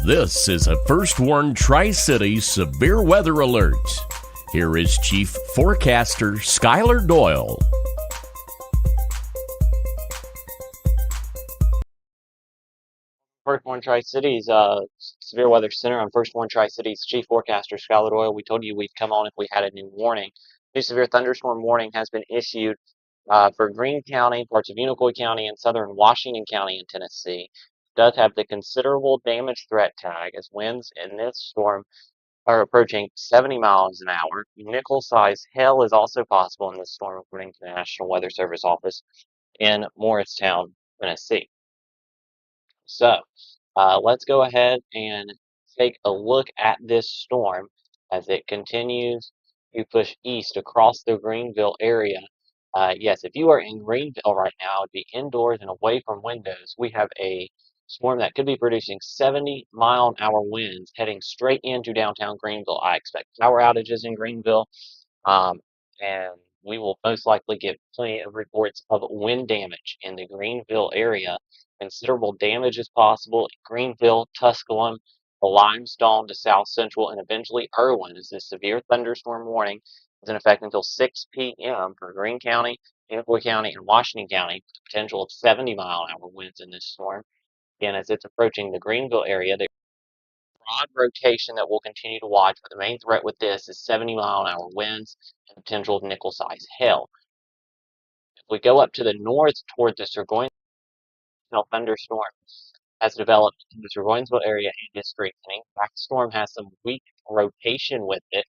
This is a First Warn Tri-Cities Severe Weather Alert. Here is Chief Forecaster Skylar Doyle. First Warn Tri-Cities Severe Weather Center. I'm First Warn Tri-Cities Chief Forecaster Skylar Doyle. We told you we'd come on if we had a new warning. New severe thunderstorm warning has been issued for Greene County, parts of Unicoi County, and southern Washington County in Tennessee. It does have the considerable damage threat tag as winds in this storm are approaching 70 miles an hour. Nickel-sized hail is also possible in this storm, according to the National Weather Service office in Morristown, Tennessee. So let's go ahead and take a look at this storm as it continues to push east across the Greenville area. Yes, if you are in Greenville right now, it'd be indoors and away from windows. We have a storm that could be producing 70-mile-an-hour winds heading straight into downtown Greenville. I expect power outages in Greenville, um, and we will most likely get plenty of reports of wind damage in the Greenville area. Considerable damage is possible in Greenville, Tusculum, Limestone to South Central, and eventually Erwin, as this severe thunderstorm warning is in effect until 6 p.m. for Greene County, Iroquois County, and Washington County, with the potential of 70-mile-an-hour winds in this storm. Again, as it's approaching the Greenville area, the broad rotation that we'll continue to watch, but the main threat with this is 70-mile-an-hour winds and potential of nickel-sized hail. If we go up to the north toward the Burgoynesville thunderstorm has developed in the Burgoynesville area and is strengthening. That storm has some weak rotation with it.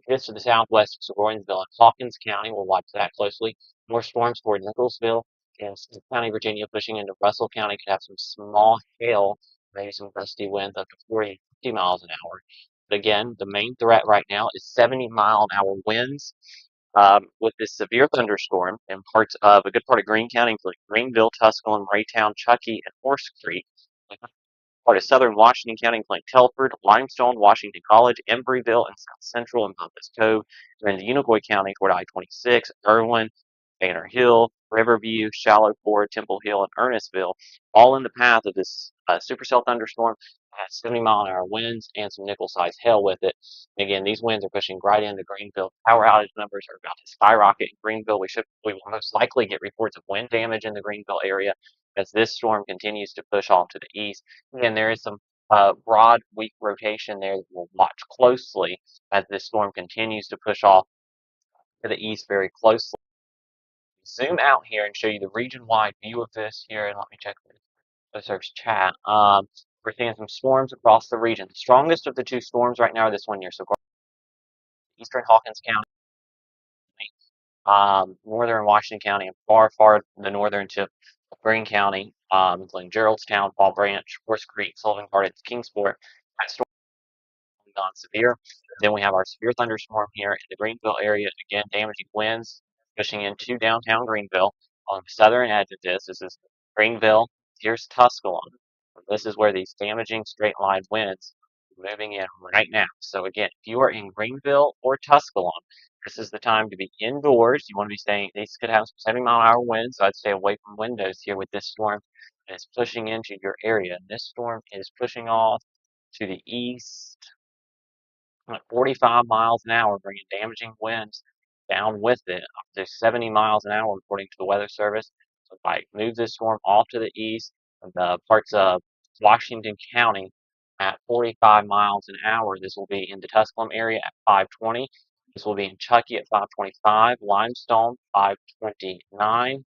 Just to the southwest of Burgoynesville and Hawkins County, we'll watch that closely. More storms toward Nicholsville and Smith County, Virginia, pushing into Russell County could have some small hail, maybe some gusty winds up to 40 to 50 miles an hour. But again, the main threat right now is 70-mile-an-hour winds. With this severe thunderstorm in parts of a good part of Greene County, including Greenville, Tusculum, Raytown, Chuckey, and Horse Creek. Part of southern Washington County, including Telford, Limestone, Washington College, Embryville, and South Central and Bumpus Cove. We're in the Unicoi County toward I-26, Erwin, Banner Hill, Riverview, Shallow Ford, Temple Hill, and Earnestville, all in the path of this supercell thunderstorm. Has 70-mile-an-hour winds and some nickel-sized hail with it. And again, these winds are pushing right into Greenville. Power outage numbers are about to skyrocket in Greenville. We will most likely get reports of wind damage in the Greenville area as this storm continues to push off to the east. Again, there is some broad, weak rotation there that we'll watch closely as this storm continues to push off to the east very closely. Zoom out here and show you the region-wide view of this here, and let me check the search chat. We're seeing some storms across the region. The strongest of the two storms right now are this one here. So eastern Hawkins County, northern Washington County, and far the northern tip of Greene County, including Geraldstown, Fall Branch, Horse Creek, Sullivan Gardens, Kingsport. That storm has gone severe. Then we have our severe thunderstorm here in the Greenville area. Again, damaging winds pushing into downtown Greenville. On the southern edge of this is Greenville. Here's Tusculum. This is where these damaging straight line winds are moving in right now. So again, if you are in Greenville or Tusculum, this is the time to be indoors. You want to be staying. These could have some 70-mile-an-hour winds, so I'd stay away from windows here with this storm. And it's pushing into your area. And this storm is pushing off to the east at 45 miles an hour, bringing damaging winds down with it up to 70 miles an hour, according to the Weather Service. So if I move this storm off to the east, the parts of Washington County at 45 miles an hour, this will be in the Tusculum area at 520. This will be in Chuckey at 525, Limestone 529,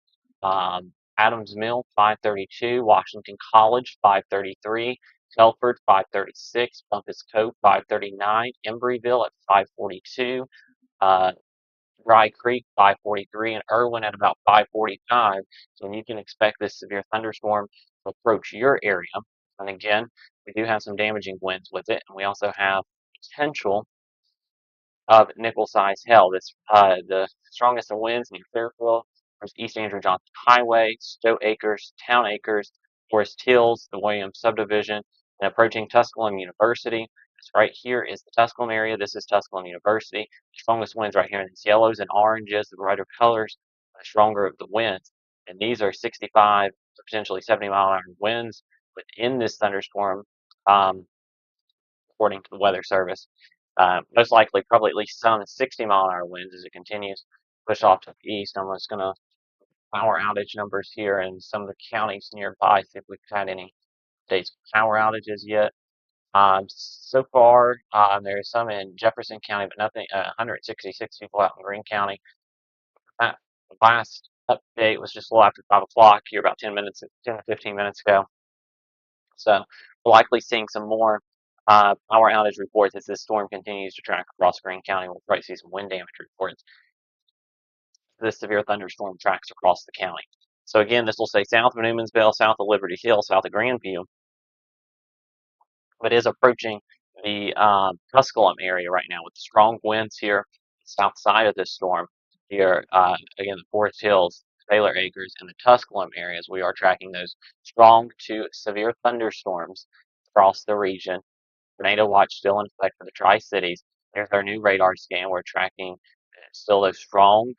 Adams Mill 532, Washington College 533, Telford 536, Bumpus Cove 539, Embryville at 542, Dry Creek 543, and Erwin at about 545. So you can expect this severe thunderstorm to approach your area. And again, we do have some damaging winds with it, and we also have potential of nickel-sized hail. This the strongest of winds near Fairfield. There's East Andrew Johnson Highway, Stowe Acres, Town Acres, Forest Hills, the Williams subdivision, and approaching Tusculum University. This right here is the Tusculum area. This is Tusculum University. The strongest winds right here in these yellows and oranges, the brighter colors, the stronger of the winds. And these are 65 to potentially 70-mile-an-hour winds within this thunderstorm. according to the Weather Service. Most likely, probably at least some 60-mile-an-hour winds as it continues to push off to the east. I'm just going to power outage numbers here in some of the counties nearby, see if we've had any days power outages yet. So far, there's some in Jefferson County, but nothing. 166 people out in Greene County. That last update was just a little after 5 o'clock here, about 10 to 15 minutes ago. So we're likely seeing some more power outage reports as this storm continues to track across Greene County. We'll probably see some wind damage reports. This severe thunderstorm tracks across the county. So again, this will say south of Newmansville, south of Liberty Hill, south of Grandview, but is approaching the Tusculum area right now with strong winds here south side of this storm. Here, again, the Forest Hills, Taylor Acres, and the Tusculum areas, we are tracking those strong to severe thunderstorms across the region. Tornado watch still in effect for the Tri-Cities. There's our new radar scan. We're tracking still those strong,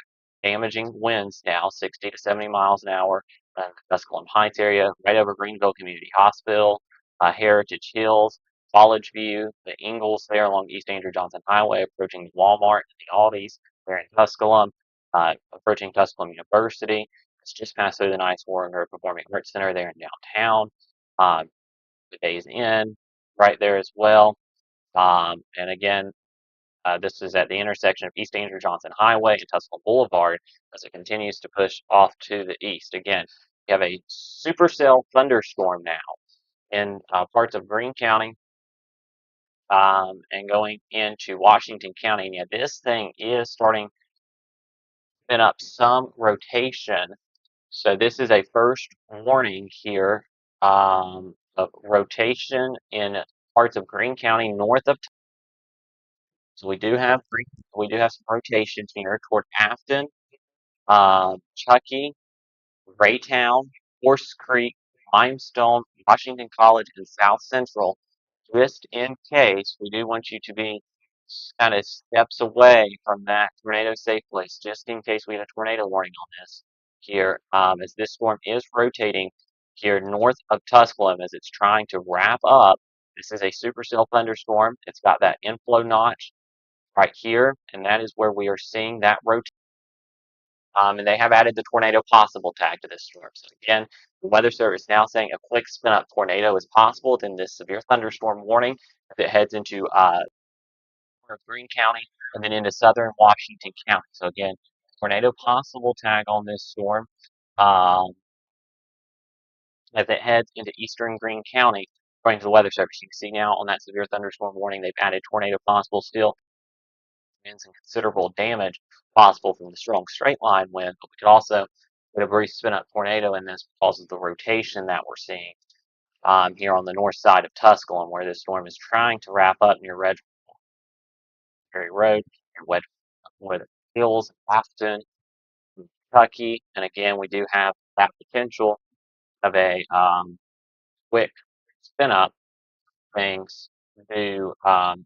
damaging winds now, 60 to 70 miles an hour in the Tusculum Heights area, right over Greenville Community Hospital, Heritage Hills, College View, the Ingalls there along East Andrew Johnson Highway, approaching the Walmart and the Aldi's there in Tusculum, approaching Tusculum University. It's just passed through the Nice Warren Road Performing Arts Center there in downtown. The Days Inn right there as well. And again, this is at the intersection of East Andrew Johnson Highway and Tusculum Boulevard as it continues to push off to the east. Again, you have a supercell thunderstorm now in parts of Greene County and going into Washington County. And yeah, this thing is starting to spin up some rotation. So this is a first warning here of rotation in parts of Greene County north of. So we do have some rotations here toward Afton, Chuckey, Raytown, Horse Creek, Limestone, Washington College, and South Central. Just in case, we do want you to be kind of steps away from that tornado safe place, just in case we get a tornado warning on this here, as this storm is rotating here north of Tusculum as it's trying to wrap up. This is a supercell thunderstorm. It's got that inflow notch right here, and that is where we are seeing that rotate. And they have added the tornado possible tag to this storm. So again, the Weather Service now saying a quick spin up tornado is possible within this severe thunderstorm warning if it heads into Greene County and then into southern Washington County. So again, tornado possible tag on this storm um, as it heads into eastern Greene County. According to the Weather Service, you can see now on that severe thunderstorm warning, they've added tornado possible still. And some considerable damage possible from the strong straight line wind, but we could also get a brief spin up tornado in this because of the rotation that we're seeing here on the north side of Tusculum, where this storm is trying to wrap up near Red Road and where the Hills, Afton, Kentucky, and again we do have that potential of a quick spin up things do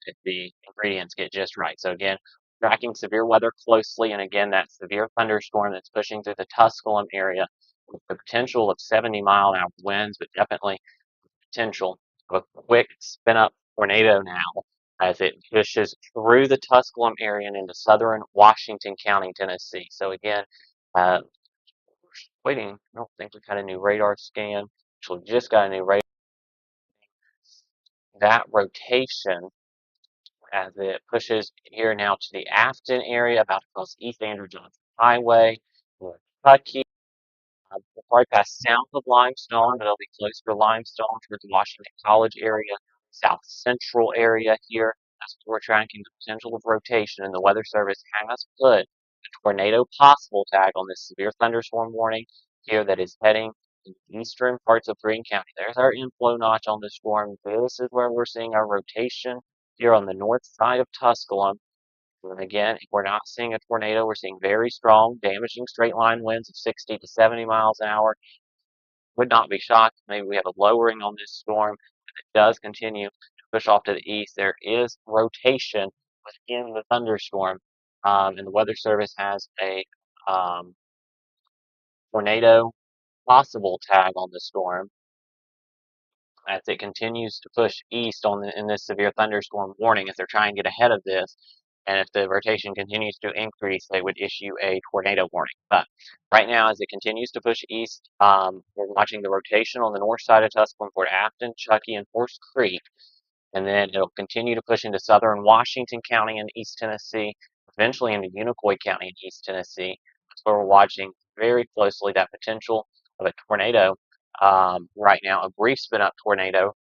if the ingredients get just right. So again, tracking severe weather closely, and again, that severe thunderstorm that's pushing through the Tusculum area with the potential of 70-mile-an-hour winds, but definitely potential of a quick spin-up tornado now as it pushes through the Tusculum area and into southern Washington County, Tennessee. So again, we're waiting. I don't think we've had a new radar scan. Actually, we just got a new radar. That rotation as it pushes here now to the Afton area, about across East Andrew Johnson Highway, Kentucky. We'll probably pass south of Limestone, but it'll be close for Limestone towards the Washington College area, South Central area here. That's where we're tracking the potential of rotation, and the Weather Service has put a tornado possible tag on this severe thunderstorm warning here that is heading in the eastern parts of Greene County. There's our inflow notch on this storm. This is where we're seeing our rotation here on the north side of Tusculum. And again, if we're not seeing a tornado, we're seeing very strong, damaging straight line winds of 60 to 70 miles an hour. Would not be shocked. Maybe we have a lowering on this storm. If it does continue to push off to the east, there is rotation within the thunderstorm. And the Weather Service has a tornado possible tag on the storm. as it continues to push east in this severe thunderstorm warning, if they're trying to get ahead of this, and if the rotation continues to increase, they would issue a tornado warning. But right now, as it continues to push east, we're watching the rotation on the north side of Tusculum toward Afton, Chuckey, and Horse Creek, and then it'll continue to push into southern Washington County and East Tennessee, eventually into Unicoi County and East Tennessee. So we're watching very closely that potential of a tornado right now, a brief spin up tornado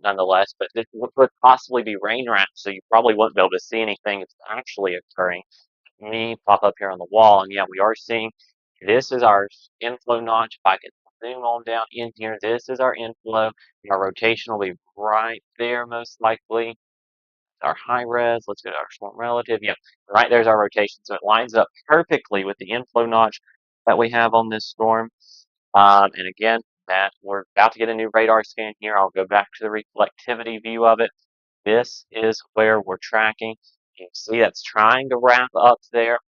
nonetheless, but this could possibly be rain wrapped, so you probably won't be able to see anything that's actually occurring. Me pop up here on the wall, and yeah, we are seeing this is our inflow notch. If I could zoom on down in here, this is our inflow. Our rotation will be right there, most likely. Our high res, let's go to our storm relative. Yep, right there's our rotation. So it lines up perfectly with the inflow notch that we have on this storm. And again, that we're about to get a new radar scan here. I'll go back to the reflectivity view of it. This is where we're tracking. You can see that's trying to wrap up there.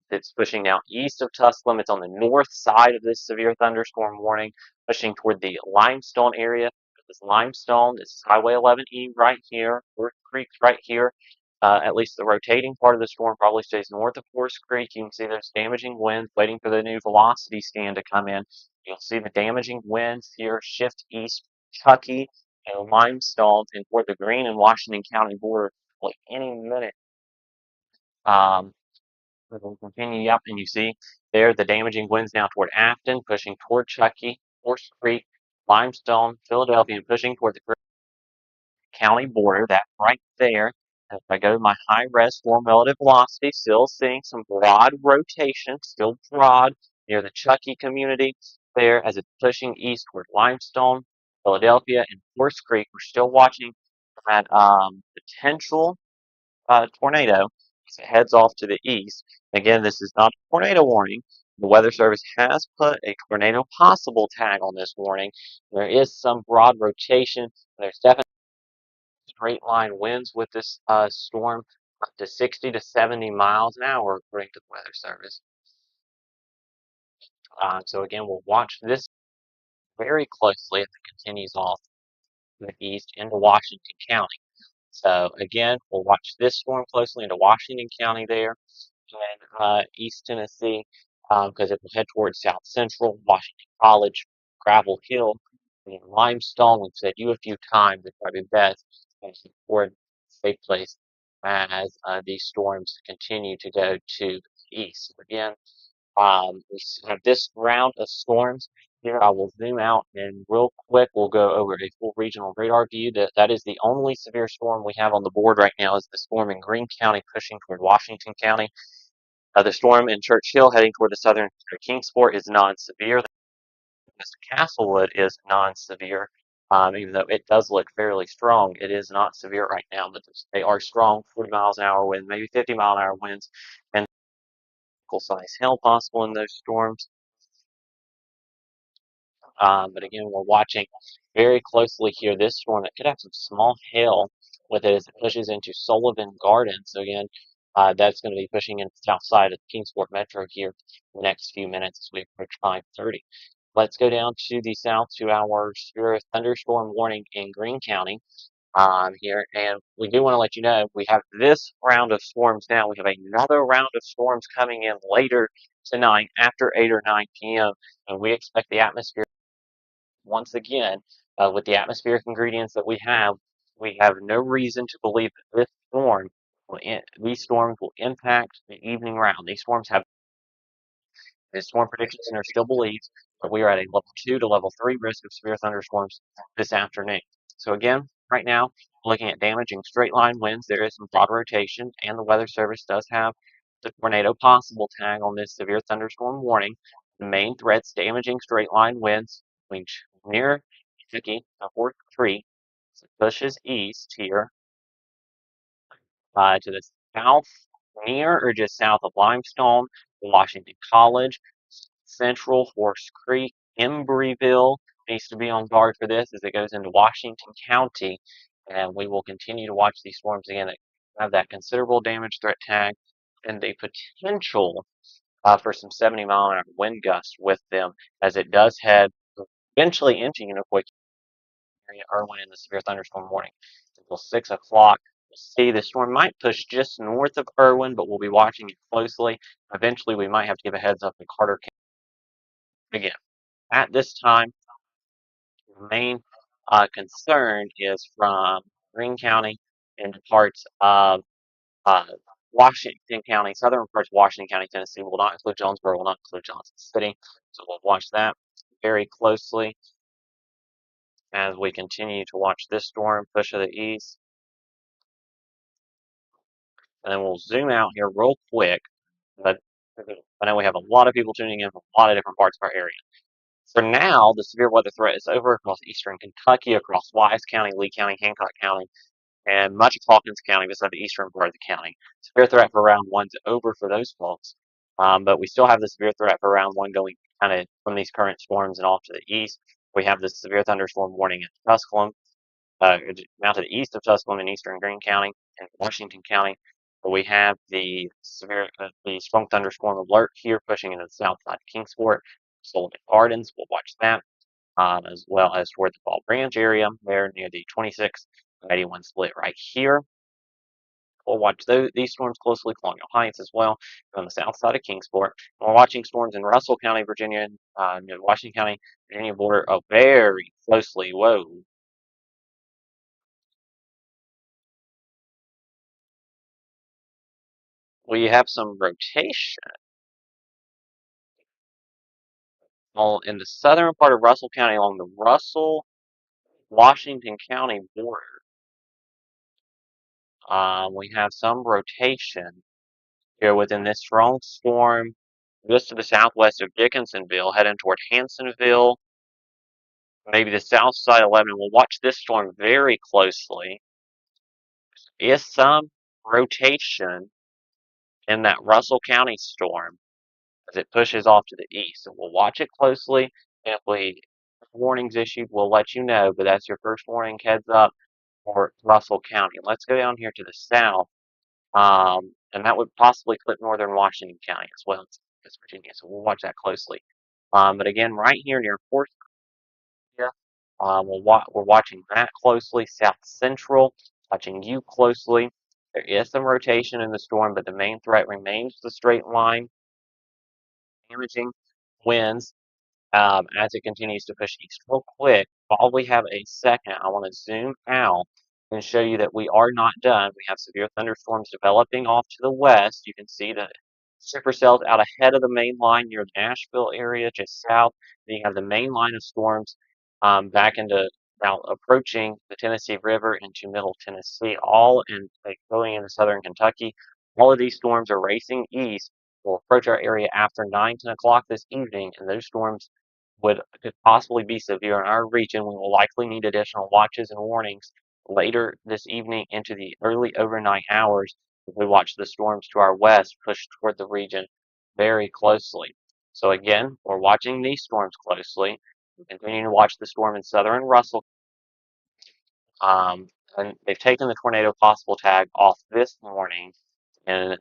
It's pushing now east of Tusculum. It's on the north side of this severe thunderstorm warning, pushing toward the Limestone area. This Limestone, this is Highway 11E right here, Horse Creek right here. At least the rotating part of the storm probably stays north of Horse Creek. You can see there's damaging winds waiting for the new velocity scan to come in. You'll see the damaging winds here shift east, Chuckey and Limestone and toward the Greene and Washington County border like any minute. It'll continue, yep, and you see there the damaging winds now toward Afton, pushing toward Chuckey, Horse Creek, Limestone, Philadelphia, and pushing toward the Greene County border. That right there. If I go to my high res storm relative velocity, still seeing some broad rotation, still broad near the Chuckey community there as it's pushing eastward. Limestone, Philadelphia, and Horse Creek. We're still watching that potential tornado as it heads off to the east. Again, this is not a tornado warning. The Weather Service has put a tornado possible tag on this warning. There is some broad rotation. There's definitely straight line winds with this storm up to 60 to 70 miles an hour, according to the Weather Service. So again, we'll watch this very closely as it continues off to the east into Washington County. So again, we'll watch this storm closely into Washington County there and East Tennessee because it will head towards South Central, Washington College, Gravel Hill, and Limestone. We've said you a few times, it's probably best and support a safe place as these storms continue to go to the east. Again, we have this round of storms here. I will zoom out and real quick we'll go over a full regional radar view. That is the only severe storm we have on the board right now is the storm in Greene County pushing toward Washington County. The storm in Church Hill heading toward the southern Kingsport is non-severe. Mr. Castlewood is non-severe. Even though it does look fairly strong, it is not severe right now, but they are strong 40 miles an hour winds, maybe 50 mile an hour winds, and size hail possible in those storms. But again, we're watching very closely here this storm that could have some small hail with it as it pushes into Sullivan Gardens. So again, that's going to be pushing into the south side of the Kingsport Metro here in the next few minutes as we approach 5:30. Let's go down to the south to our severe thunderstorm warning in Greene County here. And we do want to let you know we have this round of storms now. We have another round of storms coming in later tonight after 8 or 9 p.m. And we expect the atmosphere once again, with the atmospheric ingredients that we have no reason to believe that these storms will impact the evening round. These storms have the storm prediction center still believes that we are at a level 2 to level 3 risk of severe thunderstorms this afternoon. So again, right now, looking at damaging straight line winds, there is some broad rotation, and the Weather Service does have the tornado possible tag on this severe thunderstorm warning. The main threats, damaging straight line winds between near Chuckey and Horse Creek. So it pushes east here to the south, near or just south of Limestone, Washington College, Central, Horse Creek, Embryville needs to be on guard for this as it goes into Washington County. And we will continue to watch these storms again that have that considerable damage threat tag and the potential for some 70 mile an hour wind gusts with them as it does head eventually into Unicoi area Irwin in the severe thunderstorm warning until 6 o'clock. We'll see the storm might push just north of Irwin, but we'll be watching it closely. Eventually, we might have to give a heads up to Carter County. Again, at this time, the main concern is from Greene County into parts of uh, Washington County, southern parts of Washington County, Tennessee. Will not include Jonesboro, will not include Johnson City. So we'll watch that very closely as we continue to watch this storm push to the east. And then we'll zoom out here real quick. But I know we have a lot of people tuning in from a lot of different parts of our area. For now, the severe weather threat is over across eastern Kentucky, across Wise County, Lee County, Hancock County, and much of Hawkins County beside the eastern part of the county. Severe threat for round one's over for those folks. But we still have the severe threat for round one going kind of from these current storms and off to the east. We have the severe thunderstorm warning in Tusculum, now to the east of Tusculum in eastern Greene County and Washington County. We have the the strong thunderstorm alert here pushing into the south side of Kingsport, Sullivan Gardens. We'll watch that, as well as toward the Fall Branch area there near the 26 81 split right here. We'll watch these storms closely, Colonial Heights as well, on the south side of Kingsport. And we're watching storms in Russell County, Virginia, near the Washington County, Virginia border, very closely. Whoa. We have some rotation in the southern part of Russell County along the Russell, Washington County border. We have some rotation here within this strong storm just to the southwest of Dickinsonville, heading toward Hansonville, maybe the south side 11. We'll watch this storm very closely. Is some rotation in that Russell County storm as it pushes off to the east. So we'll watch it closely. And if we warnings issued, we'll let you know. But that's your first warning heads up for Russell County. Let's go down here to the south. And that would possibly clip northern Washington County as well as Virginia. So we'll watch that closely. But again, right here near Fort Smith, we're watching that closely. South Central, watching you closely. There is some rotation in the storm, but the main threat remains the straight line, damaging winds as it continues to push east. Real quick, while we have a second, I want to zoom out and show you that we are not done. We have severe thunderstorms developing off to the west. You can see the supercells out ahead of the main line near the Nashville area, just south. Then you have the main line of storms back into now approaching the Tennessee River into Middle Tennessee, all in going into southern Kentucky. All of these storms are racing east. Will approach our area after 10 o'clock this evening, and those storms could possibly be severe in our region. We will likely need additional watches and warnings later this evening into the early overnight hours as we watch the storms to our west push toward the region very closely. So again, we're watching these storms closely. We continue to watch the storm in southern Russell. And they've taken the tornado possible tag off this morning in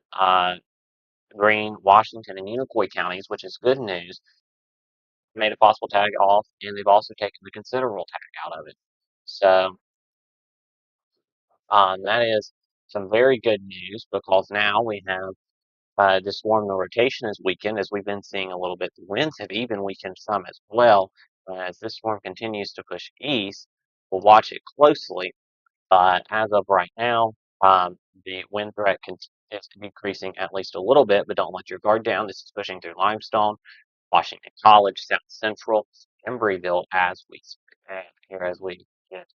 Greene, Washington, and Unicoi counties, which is good news. Made a possible tag off, and they've also taken the considerable tag out of it. So that is some very good news because now we have this storm. The rotation is weakened as we've been seeing a little bit. The winds have even weakened some as well. As this storm continues to push east, we'll watch it closely. But as of right now, the wind threat is decreasing at least a little bit, but don't let your guard down. This is pushing through Limestone, Washington College, South Central, Embryville as we here as we get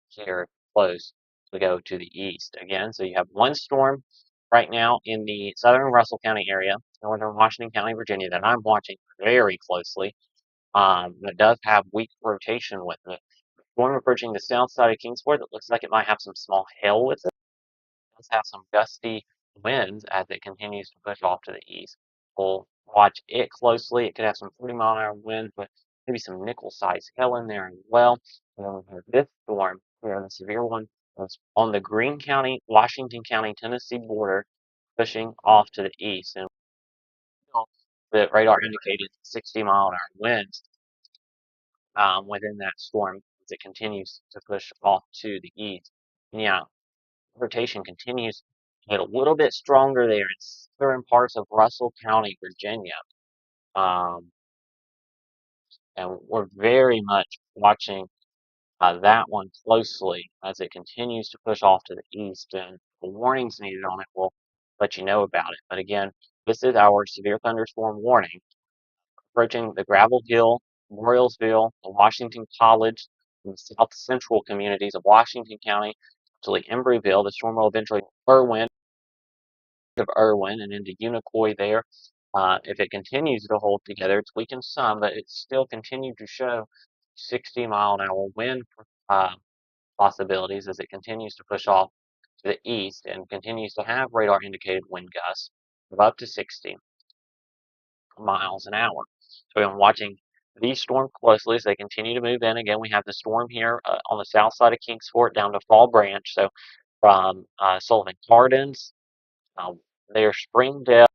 here close to go to the east again. So you have one storm right now in the southern Russell County area, northern Washington County, Virginia, that I'm watching very closely. That does have weak rotation with it. Storm approaching the south side of Kingsport that looks like it might have some small hail with it. It does have some gusty winds as it continues to push off to the east. We'll watch it closely. It could have some 40-mile-an-hour winds, but maybe some nickel-sized hail in there as well. And then we have this storm here, the severe one, that's on the Greene County, Washington County, Tennessee border, pushing off to the east. And the radar indicated 60-mile-an-hour winds within that storm. as it continues to push off to the east. And yeah, rotation continues to get a little bit stronger there in southern parts of Russell County, Virginia. Um, and we're very much watching that one closely as it continues to push off to the east. And the warnings needed on it will let you know about it. But again, this is our severe thunderstorm warning approaching the Gravel Hill, Memorialsville, the Washington College, and the south central communities of Washington County, to Embryville. The storm will eventually Irwin of Irwin and into Unicoi there. If it continues to hold together, it's weakened some, but it's still continued to show 60-mile-an-hour wind uh, possibilities as it continues to push off to the east and continues to have radar indicated wind gusts of up to 60 miles an hour. So I'm watching these storms closely as they continue to move in. Again, we have the storm here on the south side of Kingsport down to Fall Branch. So from Sullivan Gardens, uh, their Springdale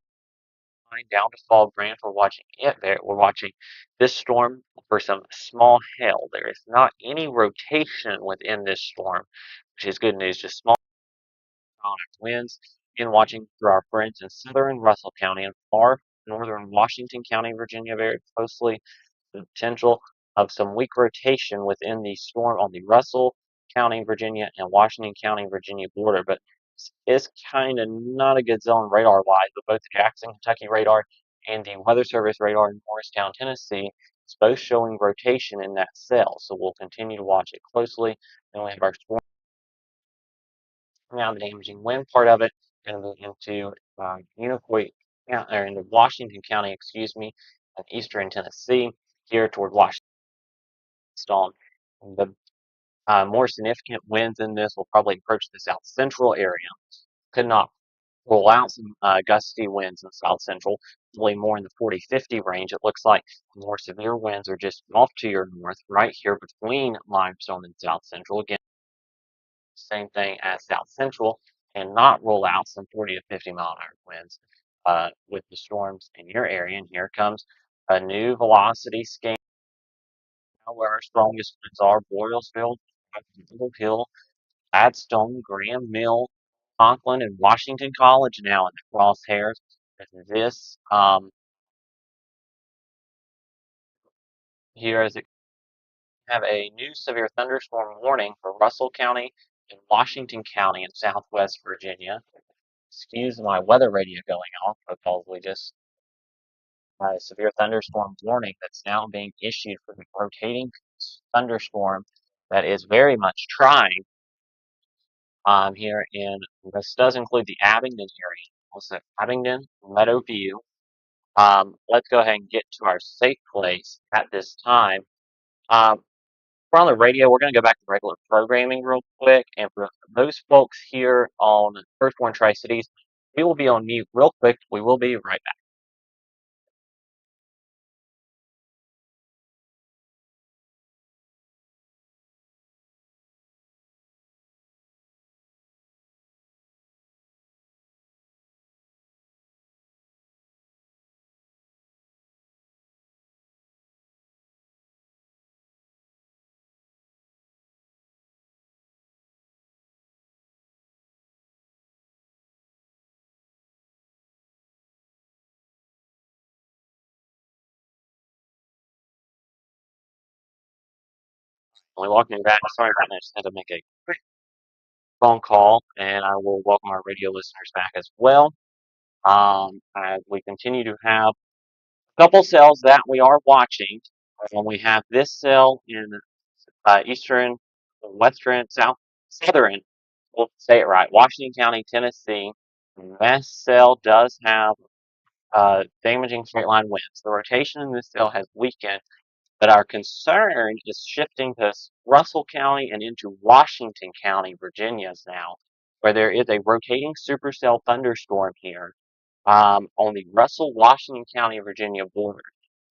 down to Fall Branch, we're watching it there. We're watching this storm for some small hail. There is not any rotation within this storm, which is good news. Just small winds. Again, watching for our friends in southern Russell County and far northern Washington County, Virginia, very closely. The potential of some weak rotation within the storm on the Russell County, Virginia, and Washington County, Virginia border, but it's kind of not a good zone radar-wise. But both the Jackson, Kentucky radar and the Weather Service radar in Morristown, Tennessee, is both showing rotation in that cell. So we'll continue to watch it closely. Then we have our storm. Now the damaging wind part of it, going to move into Unicoi, or into Washington County, excuse me, and eastern Tennessee, here toward Washington. The more significant winds in this will probably approach the south central area. Could not roll out some gusty winds in south central, really more in the 40-50 range. It looks like more severe winds are just off to your north, right here between Limestone and south central. Again, same thing as south central, and not roll out some 40 to 50 mile an hour winds with the storms in your area. And here comes a new velocity scan where our strongest winds are: Boylsville, Little Hill, Gladstone, Graham Mill, Conklin, and Washington College now in the crosshairs. This here is it have a new severe thunderstorm warning for Russell County and Washington County in southwest Virginia. Excuse my weather radio going off because we just had a severe thunderstorm warning that's now being issued for the rotating thunderstorm that is very much trying here in, this does include the Abingdon area, also Abingdon, Meadowview. Let's go ahead and get to our safe place at this time. We're on the radio. We're going to go back to regular programming real quick. And for those folks here on First Warn Tri-Cities, we will be on mute real quick. We will be right back. We welcome back. Sorry about that. I just had to make a quick phone call, and I will welcome our radio listeners back as well. As we continue to have a couple cells that we are watching. We have this cell in eastern, western, southern, we'll say it right, Washington County, Tennessee. This cell does have damaging straight line winds. The rotation in this cell has weakened, but our concern is shifting to Russell County and into Washington County, Virginia's now, where there is a rotating supercell thunderstorm here on the Russell, Washington County, Virginia border.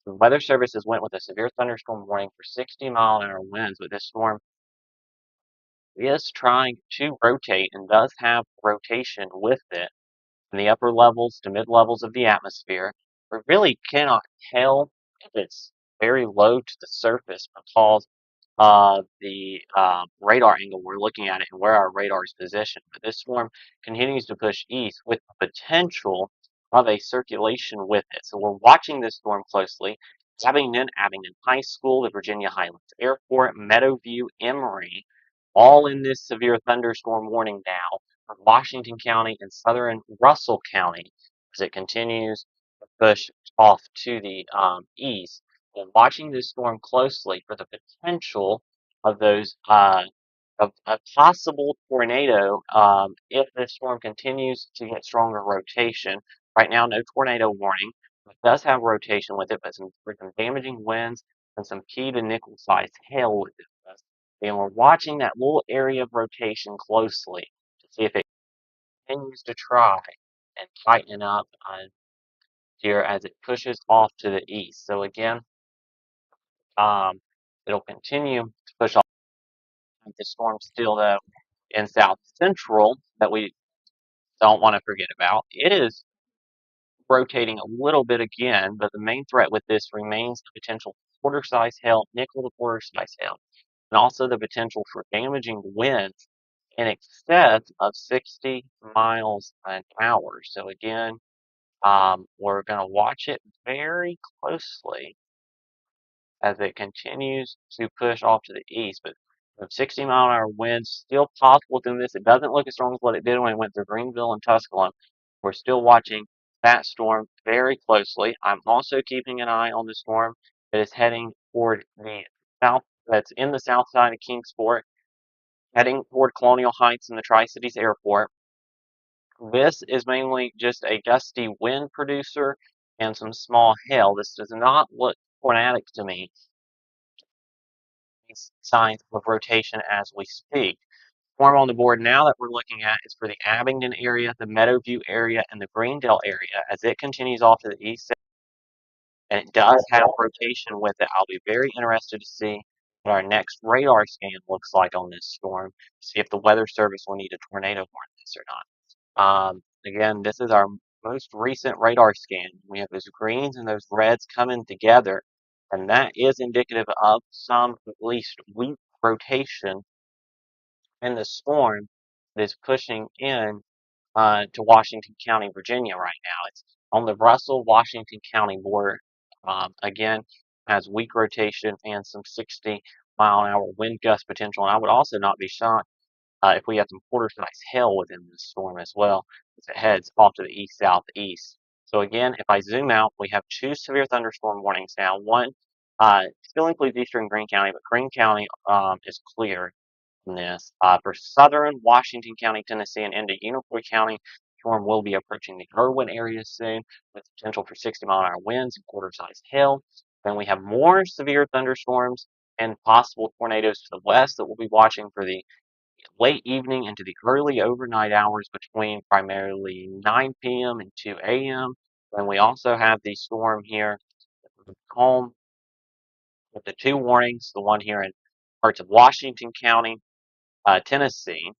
The Weather Services went with a severe thunderstorm warning for 60-mile-an-hour winds, but this storm is trying to rotate and does have rotation with it in the upper levels to mid levels of the atmosphere. We really cannot tell if it's very low to the surface because of the radar angle we're looking at it and where our radar is positioned. But this storm continues to push east with the potential of a circulation with it. So we're watching this storm closely. Abingdon High School, the Virginia Highlands Airport, Meadowview, Emory, all in this severe thunderstorm warning now for Washington County and southern Russell County as it continues to push off to the east. And watching this storm closely for the potential of those of a possible tornado if this storm continues to get stronger rotation. Right now, no tornado warning. It does have rotation with it, but some damaging winds and some key to nickel sized hail with it. And we're watching that little area of rotation closely to see if it continues to try and tighten up here as it pushes off to the east. So again, um, it'll continue to push off. The storm still though in south central that we don't want to forget about. It is rotating a little bit again, but the main threat with this remains the potential quarter size hail, nickel to quarter size hail, and also the potential for damaging winds in excess of 60 miles an hour. So again, we're going to watch it very closely as it continues to push off to the east. But 60-mile-an-hour winds still possible within this. It doesn't look as strong as what it did when it went through Greenville and Tusculum. We're still watching that storm very closely. I'm also keeping an eye on the storm that is heading toward the south, that's in the south side of Kingsport, heading toward Colonial Heights and the Tri-Cities Airport. This is mainly just a gusty wind producer and some small hail. This does not look tornadic to me. These signs of rotation as we speak. Form on the board now that we're looking at is for the Abingdon area, the Meadowview area, and the Greendale area as it continues off to the east. And it does have rotation with it. I'll be very interested to see what our next radar scan looks like on this storm, see if the Weather Service will need a tornado warn this or not. Again, this is our most recent radar scan. We have those greens and those reds coming together, and that is indicative of some at least weak rotation in the storm that is pushing in to Washington County, Virginia right now. It's on the Russell-Washington County border. Again, has weak rotation and some 60-mile-an-hour wind gust potential. And I would also not be shocked if we have some quarter-size hail within this storm as well as it heads off to the east-southeast. So again, if I zoom out, we have two severe thunderstorm warnings now. One still includes eastern Greene County, but Greene County is clear from this. For southern Washington County, Tennessee, and into Unicoi County, storm will be approaching the Irwin area soon with potential for 60-mile-an-hour winds and quarter-size hail. Then we have more severe thunderstorms and possible tornadoes to the west that we'll be watching for the late evening into the early overnight hours between primarily 9 p.m. and 2 a.m. Then we also have the storm here home with the two warnings, the one here in parts of Washington County, Tennessee.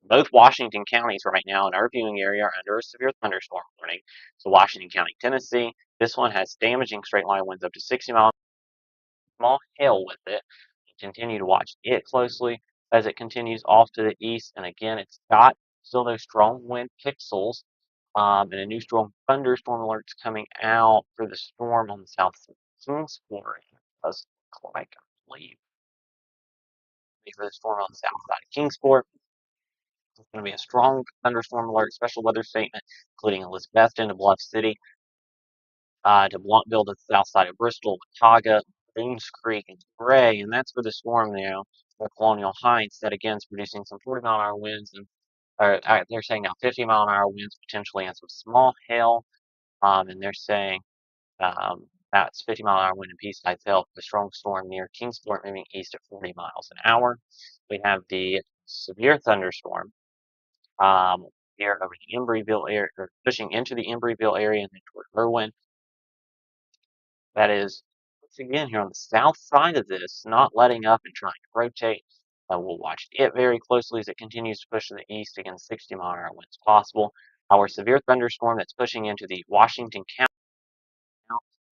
Both Washington counties right now in our viewing area are under a severe thunderstorm warning. So Washington County, Tennessee, this one has damaging straight line winds up to 60 miles, small hail with it. Continue to watch it closely as it continues off to the east. And again, it's got still those strong wind pixels and a new strong thunderstorm alerts coming out for the storm on the south Kingsport. It does look like, I believe, for the storm on the south side of Kingsport. It's going to be a strong thunderstorm alert, special weather statement, including Elizabethton to Bluff City, to Bluntville to the south side of Bristol, Watauga, Boones Creek, and Gray. And that's for the storm now, the Colonial Heights, that again is producing some 40-mile-an-hour winds. And they're saying now 50-mile-an-hour winds potentially and some small hail. And they're saying that's 50-mile-an-hour wind and Peace-side hail. The strong storm near Kingsport moving east at 40 miles an hour. We have the severe thunderstorm here over the Embryville area, or pushing into the Embryville area and then toward Irwin. That is, once again, here on the south side of this, not letting up and trying to rotate. We'll watch it very closely as it continues to push to the east against 60-mile-an-hour winds possible. Our severe thunderstorm that's pushing into the Washington County,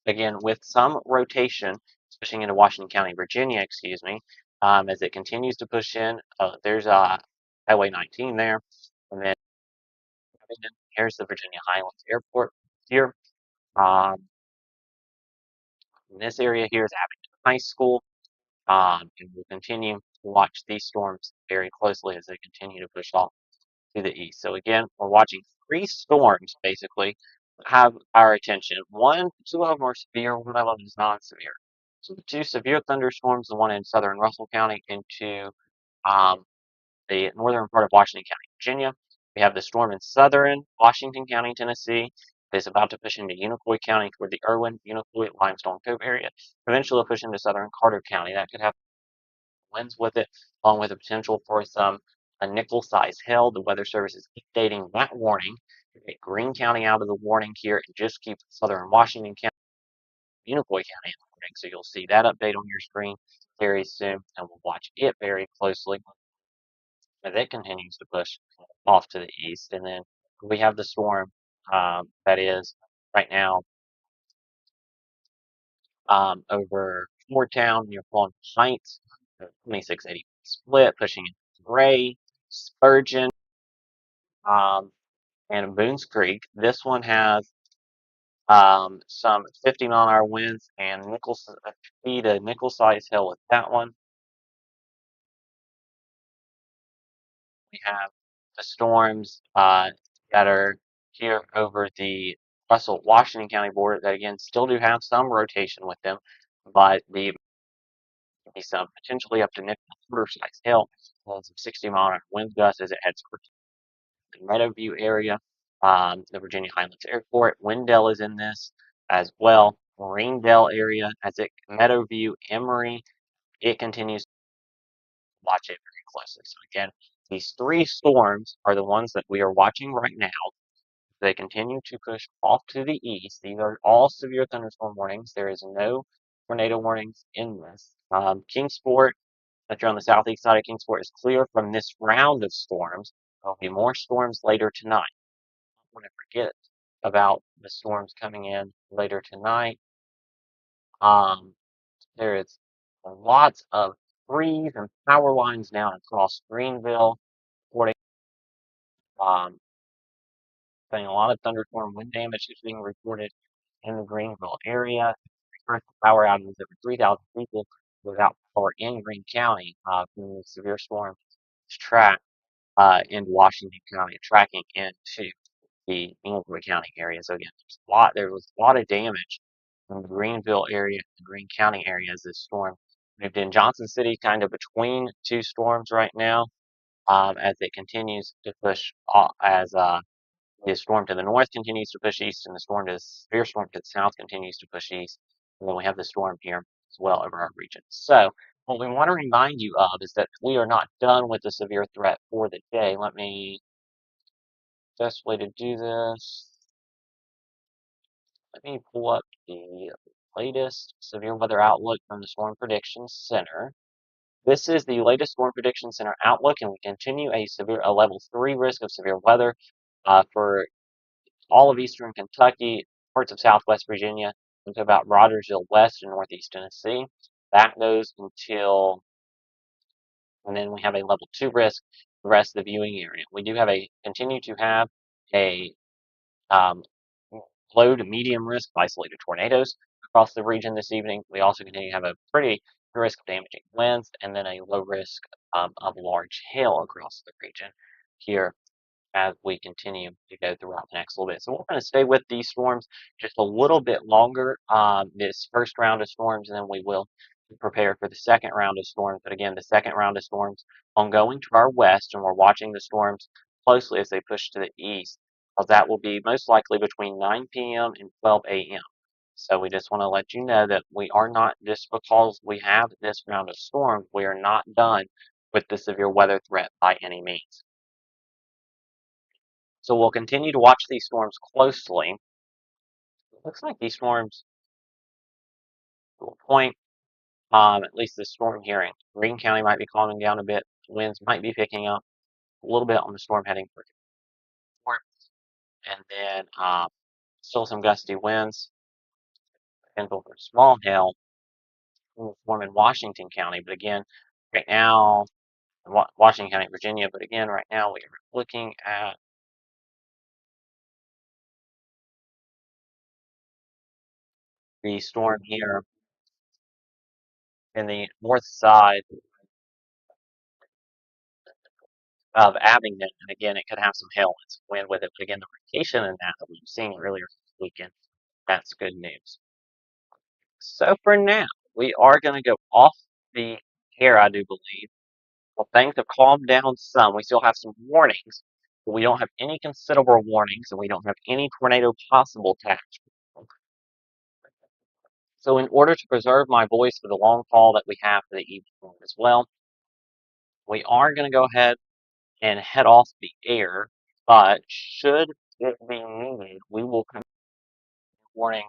again, with some rotation, pushing into Washington County, Virginia, excuse me. as it continues to push in. There's Highway 19 there, and then here's the Virginia Highlands Airport here. Um, this area here is Abington High School, and we'll continue to watch these storms very closely as they continue to push off to the east. So again, we're watching three storms basically have our attention. Two of them are severe, one of them is non-severe. So the two severe thunderstorms, the one in southern Russell County into um, the northern part of Washington County, Virginia. We have the storm in southern Washington County, Tennessee. It is about to push into Unicoi County toward the Irwin, Unicoi, Limestone Cove area. Eventually, it'll push into southern Carter County. That could have winds with it, along with the potential for some a nickel-sized hail. The Weather Service is updating that warning to take Greene County out of the warning here and just keep southern Washington County, Unicoi County in the warning. So you'll see that update on your screen very soon, and we'll watch it very closely as it continues to push off to the east. And then we have the storm that is right now over Fordtown near Fawn Heights, 2680 split, pushing into Gray, Spurgeon, um, and Boones Creek. This one has some 50-mile-an-hour winds and speed of nickel-sized hail with that one. We have the storms that are here over the Russell Washington County border that again still do have some rotation with them, but the be some potentially up to nickel size hail, some 60-mile-an-hour wind gusts as it heads for the Meadowview area, the Virginia Highlands Airport. Wendell is in this as well. Greendale area as it Meadowview, Emory. It continues to watch it very closely. So again, these three storms are the ones that we are watching right now. They continue to push off to the east. These are all severe thunderstorm warnings. There is no tornado warnings in this. Kingsport, that you're on the southeast side of Kingsport, is clear from this round of storms. There'll be more storms later tonight. I don't want to forget about the storms coming in later tonight. There is lots of trees and power lines down across Greenville, reporting saying a lot of thunderstorm wind damage is being reported in the Greenville area. First power outages over 3,000 people without power in Greene County from the severe storm track into Washington County, tracking into the Inglewood County area. So again, there was a lot of damage from the Greenville area and Greene County area as this storm moved in. Johnson City kind of between two storms right now as it continues to push as the storm to the north continues to push east, and severe storm to the south continues to push east. And then we have the storm here as well over our region. So what we want to remind you of is that we are not done with the severe threat for the day. Best way to do this, let me pull up the latest severe weather outlook from the Storm Prediction Center. This is the latest Storm Prediction Center outlook, and we continue a level 3 risk of severe weather for all of eastern Kentucky, parts of southwest Virginia, into about Rogersville West and northeast Tennessee. That goes until, and then we have a level 2 risk, the rest of the viewing area. We do continue to have a low to medium risk of isolated tornadoes across the region this evening. We also continue to have a pretty risk of damaging winds and then a low risk of large hail across the region here as we continue to go throughout the next little bit. So we're going to stay with these storms just a little bit longer, this first round of storms, and then we will prepare for the second round of storms. But again, the second round of storms ongoing to our west, and we're watching the storms closely as they push to the east, because that will be most likely between 9 p.m. and 12 a.m. So we just want to let you know that we are not, just because we have this round of storms, we are not done with the severe weather threat by any means. So we'll continue to watch these storms closely. It looks like these storms will point, at least the storm here in Greene County might be calming down a bit. Winds might be picking up a little bit on the storm heading for Fort. And then still some gusty winds, potential for small hail in the storm in Washington County. But again, right now, Washington County, Virginia, but again, right now we are looking at the storm here in the north side of Abingdon, and again, it could have some hail and some wind with it, but again, the rotation in that we were seeing earlier this weekend, that's good news. So for now, we are going to go off the air, I do believe. Well, things have calmed down some. We still have some warnings, but we don't have any considerable warnings, and we don't have any tornado possible attached. So in order to preserve my voice for the long haul that we have for the evening as well, we are going to go ahead and head off the air, but should it be needed, we will come warnings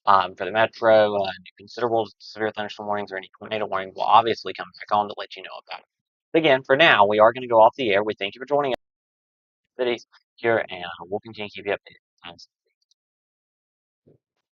for the metro, considerable severe thunderstorm warnings or any tornado warnings will obviously come back on to let you know about it. But again, for now, we are going to go off the air. We thank you for joining us cities here, and we'll continue to keep you updated.